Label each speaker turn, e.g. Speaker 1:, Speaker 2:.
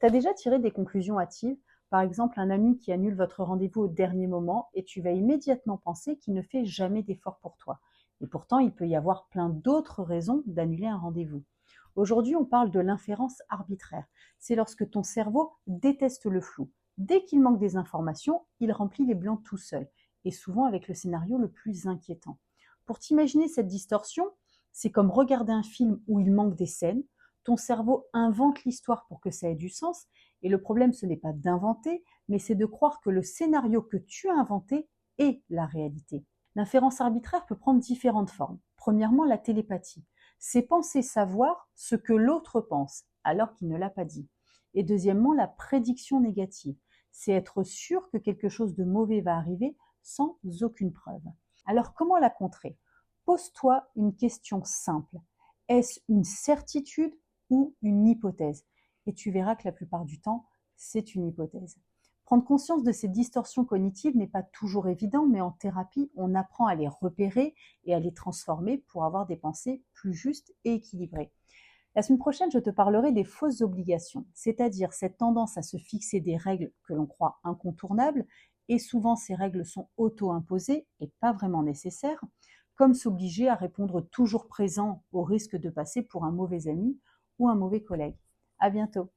Speaker 1: Tu as déjà tiré des conclusions hâtives? Par exemple, un ami qui annule votre rendez-vous au dernier moment et tu vas immédiatement penser qu'il ne fait jamais d'effort pour toi. Et pourtant, il peut y avoir plein d'autres raisons d'annuler un rendez-vous. Aujourd'hui, on parle de l'inférence arbitraire. C'est lorsque ton cerveau déteste le flou. Dès qu'il manque des informations, il remplit les blancs tout seul, et souvent avec le scénario le plus inquiétant. Pour t'imaginer cette distorsion, c'est comme regarder un film où il manque des scènes. Ton cerveau invente l'histoire pour que ça ait du sens, et le problème, ce n'est pas d'inventer, mais c'est de croire que le scénario que tu as inventé est la réalité. L'inférence arbitraire peut prendre différentes formes. Premièrement, la télépathie. C'est penser savoir ce que l'autre pense, alors qu'il ne l'a pas dit. Et deuxièmement, la prédiction négative. C'est être sûr que quelque chose de mauvais va arriver sans aucune preuve. Alors, comment la contrer? Pose-toi une question simple. Est-ce une certitude ou une hypothèse? Et tu verras que la plupart du temps, c'est une hypothèse. Prendre conscience de ces distorsions cognitives n'est pas toujours évident, mais en thérapie, on apprend à les repérer et à les transformer pour avoir des pensées plus justes et équilibrées. La semaine prochaine, je te parlerai des fausses obligations, c'est-à-dire cette tendance à se fixer des règles que l'on croit incontournables, et souvent ces règles sont auto-imposées et pas vraiment nécessaires, comme s'obliger à répondre toujours présent au risque de passer pour un mauvais ami ou un mauvais collègue. À bientôt.